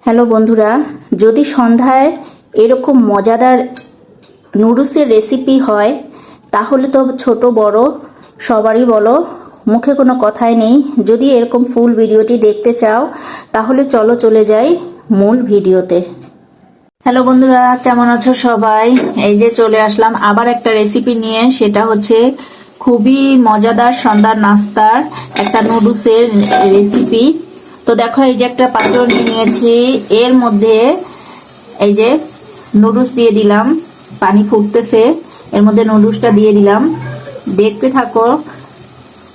Hello বন্ধুরা, যদি সন্ধ্যায় এরকম মজাদার নুডলসের রেসিপি হয় তাহলে তো ছোট বড় সবারই বলো মুখে কোনো কথাই নেই। যদি এরকম ফুল ভিডিওটি দেখতে চাও তাহলে চলো চলে যাই মূল ভিডিওতে। হ্যালো বন্ধুরা, কেমন আছো সবাই? এই যে চলে আসলাম আবার একটা রেসিপি নিয়ে। সেটা হচ্ছে খুবই মজাদার সন্ধ্যার নাস্তার একটা নুডলসের রেসিপি। তো দেখো, এই যে একটা পাত্র নিয়ে নিয়েছি, এর মধ্যে এই যে নুডলস দিয়ে দিলাম, পানি ফুটতেছে, এর মধ্যে নুডলসটা দিয়ে দিলাম। দেখতে থাকো,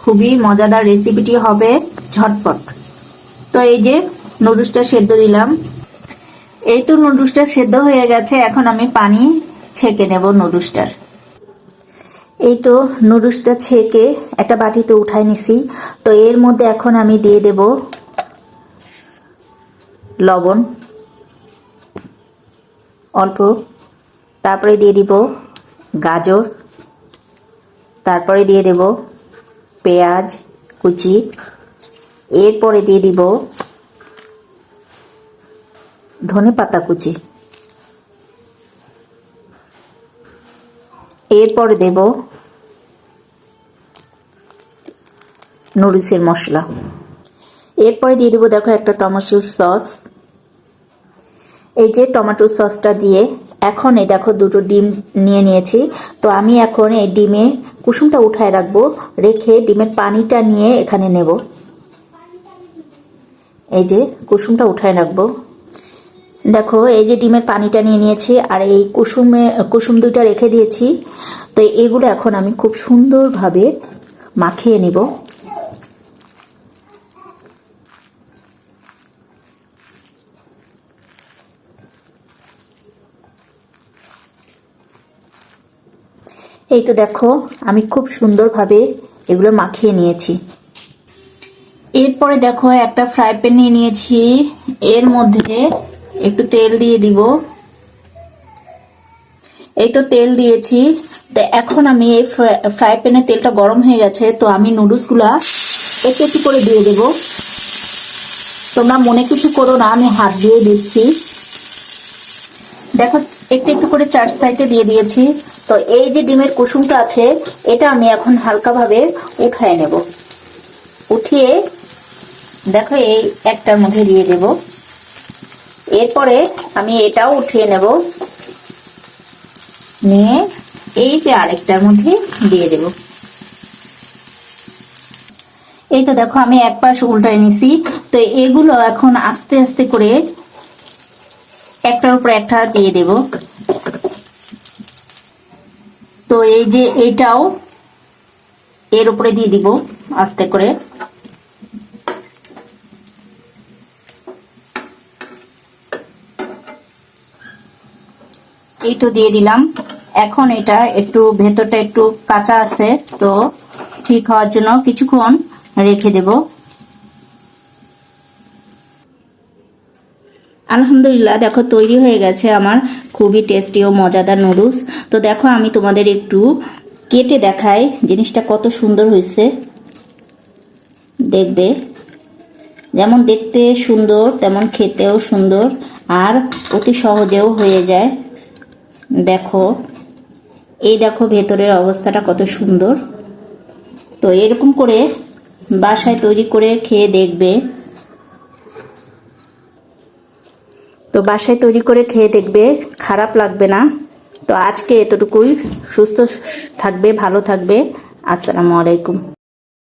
খুবই মজাদার রেসিপিটি হবে ঝটপট। তো এই যে নুডলসটা সেদ্ধ দিলাম, এই তো নুডলসটা সেদ্ধ হয়ে গেছে। এখন আমি পানি ছেঁকে নেব নুডলসটার। এই তো নুডলসটা ছেঁকে একটা বাটিতে উঠাই নিছি। তো এর মধ্যে এখন আমি দিয়ে দেব লবণ অল্প, তারপরে দিয়ে দিব গাজর, তারপরে দিয়ে দেব পেঁয়াজ কুচি, এরপরে দিয়ে দিব ধনেপাতা কুচি, এরপরে দেব নুডলসের মশলা, এরপরে দিয়ে দেব দেখো একটা টমেটো সস। এই যে টমেটো সসটা দিয়ে এখন এই দেখো দুটো ডিম নিয়ে নিয়েছি। তো আমি এখন এই ডিমে কুসুমটা উঠায় রাখবো, রেখে ডিমের পানিটা নিয়ে এখানে নেব। এই যে কুসুমটা উঠায় রাখবো। দেখো এই যে ডিমের পানিটা নিয়ে নিয়েছি, আর এই কুসুম দুইটা রেখে দিয়েছি। তো এগুলো এখন আমি খুব সুন্দরভাবে মাখিয়ে নিব। এই তো দেখো আমি খুব সুন্দরভাবে এগুলো মাখিয়ে নিয়েছি। এরপরে দেখো একটা ফ্রাই প্যান নিয়ে নিয়েছি, এর মধ্যে একটু তেল দিয়ে দিব। এই তো তেল দিয়েছি। তো এখন আমি এই ফ্রাই প্যানে তেলটা গরম হয়ে গেছে, তো আমি নুডলসগুলা একটু একটু করে দিয়ে দেব। তোমরা মনে কিছু করো না, আমি হাত দিয়ে দিচ্ছি। দেখো একটু একটু করে চার সাইডে দিয়ে দিয়েছি। তো এই যে ডিমের কুসুমটা আছে, এটা আমি এখন হালকাভাবে উঠায় নেব। উঠিয়ে দেখো এই একটার মধ্যে দিয়ে দেব, এরপরে আমি এটাও উঠিয়ে নেব, নিয়ে এই যে আরেকটার মধ্যে দিয়ে দেব। এই তো দেখো আমি এক পাশ উল্টায় নিছি। তো এগুলো এখন আস্তে আস্তে করে একটার উপর একটা দিয়ে দেব। তো এই যে এইটাও এর উপরে দিয়ে দিব আস্তে করে। এই তো দিয়ে দিলাম। এখন এটা একটু ভেতরটা একটু কাঁচা আছে, তো ঠিক হওয়ার জন্য কিছুক্ষণ রেখে দেব। আলহামদুলিল্লাহ, দেখো তৈরি হয়ে গেছে আমার খুবই টেস্টি ও মজাদার নুডলস। তো দেখো আমি তোমাদের একটু কেটে দেখাই জিনিসটা কত সুন্দর হয়েছে। দেখবে যেমন দেখতে সুন্দর তেমন খেতেও সুন্দর, আর অতি সহজেও হয়ে যায়। দেখো এই দেখো ভেতরের অবস্থাটা কত সুন্দর। তো এরকম করে বাসায় তৈরি করে খেয়ে দেখবে। তো বাসায় তৈরি করে খেয়ে দেখবে, খারাপ লাগবে না। তো আজকে এতটুকুই। সুস্থ থাকবে, ভালো থাকবে। আসসালামু আলাইকুম।